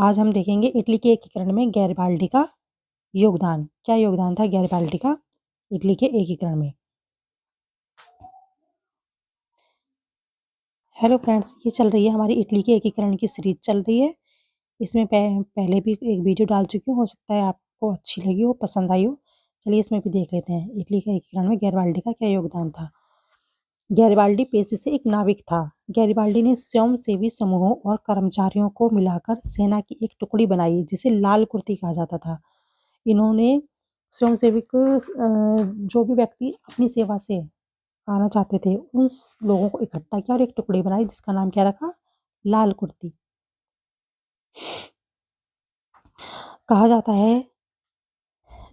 आज हम देखेंगे इटली के एकीकरण में गैरिबाल्डी का योगदान। क्या योगदान था गैरिबाल्डी का इटली के एकीकरण में? हेलो फ्रेंड्स, ये चल रही है हमारी इटली के एकीकरण की सीरीज चल रही है। इसमें पहले भी एक वीडियो डाल चुकी हूँ, हो सकता है आपको अच्छी लगी हो, पसंद आई हो। चलिए इसमें भी देख लेते हैं इटली के एकीकरण में गैरिबाल्डी का क्या योगदान था। गैरिबाल्डी पेशे से एक नाविक था। गैरिबाल्डी ने स्वयंसेवी समूहों और कर्मचारियों को मिलाकर सेना की एक टुकड़ी बनाई जिसे लाल कुर्ती कहा जाता था। इन्होंने स्वयंसेवक जो भी व्यक्ति अपनी सेवा से आना चाहते थे, उन लोगों को इकट्ठा किया और एक टुकड़ी बनाई जिसका नाम क्या रखा? लाल कुर्ती। कहा जाता है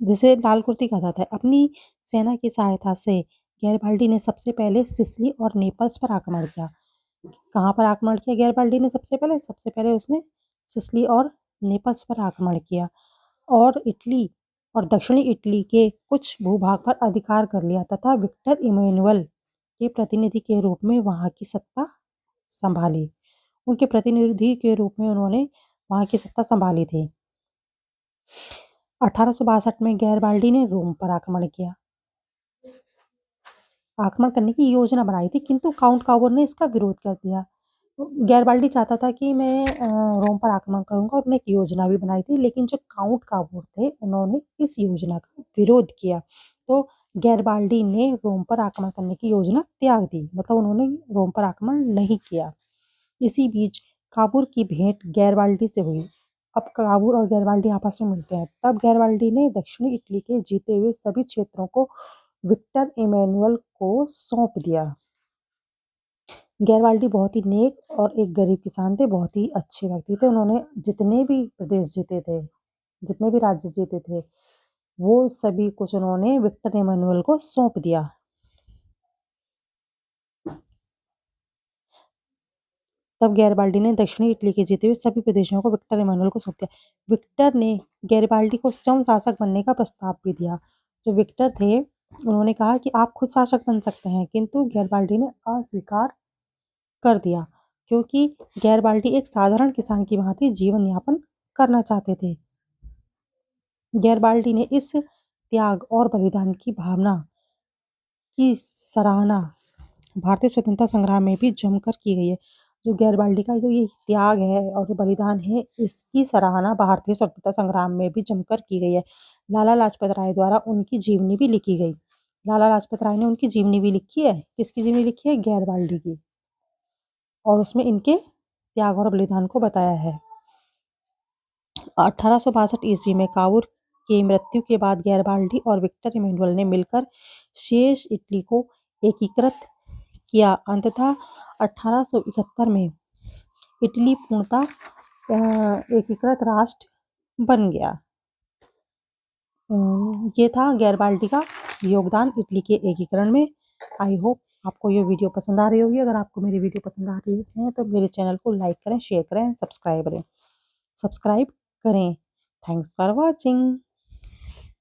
जिसे लाल कुर्ती कहा जाता है। अपनी सेना की सहायता से गैरिबाल्डी ने सबसे पहले सिसिली और नेपल्स पर आक्रमण किया। कहाँ पर आक्रमण किया गैरिबाल्डी ने सबसे पहले? सबसे पहले उसने सिसिली और नेपल्स पर आक्रमण किया और इटली और दक्षिणी इटली के कुछ भूभाग पर अधिकार कर लिया तथा विक्टर इमैनुअल के प्रतिनिधि के रूप में वहाँ की सत्ता संभाली। उनके प्रतिनिधि के रूप में उन्होंने वहाँ की सत्ता संभाली थी। 1862 में गैरिबाल्डी ने रोम पर आक्रमण किया। आक्रमण करने की योजना बनाई थी, किंतु काउंट काबूर ने इसका विरोध कर दिया। गैरिबाल्डी चाहता था कि मैं रोम पर आक्रमण करूँगा और उन्होंने एक योजना भी बनाई थी, लेकिन जो काउंट काबूर थे उन्होंने इस योजना का विरोध किया। तो गैरिबाल्डी ने रोम पर आक्रमण करने की योजना त्याग दी, मतलब उन्होंने रोम पर आक्रमण नहीं किया। इसी बीच काबूर की भेंट गैरिबाल्डी से हुई। अब काबूर और गैरिबाल्डी आपस में मिलते हैं। तब गैरिबाल्डी ने दक्षिणी इटली के जीते हुए सभी क्षेत्रों को विक्टर इमैनुअल को सौंप दिया। गैरिबाल्डी बहुत ही नेक और एक गरीब किसान थे, बहुत ही अच्छे व्यक्ति थे। उन्होंने जितने भी प्रदेश जीते थे, जितने भी राज्य जीते थे, वो सभी कुछ उन्होंने विक्टर इमैनुअल को सौंप दिया। तब गैरिबाल्डी ने दक्षिणी इटली के जीते हुए सभी प्रदेशों को विक्टर इमैनुअल को सौंप दिया। विक्टर ने गैरिबाल्डी को स्वयं शासक बनने का प्रस्ताव भी दिया। जो विक्टर थे, उन्होंने कहा कि आप खुद शासक बन सकते हैं, किंतु गैरिबाल्डी ने अस्वीकार कर दिया क्योंकि गैरिबाल्डी एक साधारण किसान की भांति जीवन यापन करना चाहते थे। गैरिबाल्डी ने इस त्याग और बलिदान की भावना की सराहना भारतीय स्वतंत्रता संग्राम में भी जमकर की गई है। जो गैरिबाल्डी का जो ये त्याग है और जो बलिदान है, इसकी सराहना भारतीय स्वतंत्रता संग्राम में भी जमकर की गई है। लाला लाजपत राय द्वारा उनकी जीवनी भी लिखी गई। लाला लाजपत राय ने उनकी जीवनी भी लिखी है। किसकी जीवनी लिखी है? गैरिबाल्डी की। और उसमें इनके त्याग और बलिदान को बताया है। 1862 ईस्वी में काबूर की मृत्यु के बाद गैरिबाल्डी और विक्टर इमैनुअल ने मिलकर शेष इटली को एकीकृत किया। अंततः 1871 में इटली पूर्णतः एकीकृत राष्ट्र बन गया। ये था गैरिबाल्डी का योगदान इटली के एकीकरण में। आई होप आपको ये वीडियो पसंद आ रही होगी। अगर आपको मेरी वीडियो पसंद आ रही है तो मेरे चैनल को लाइक करें, शेयर करें, सब्सक्राइब करें। Thanks for watching.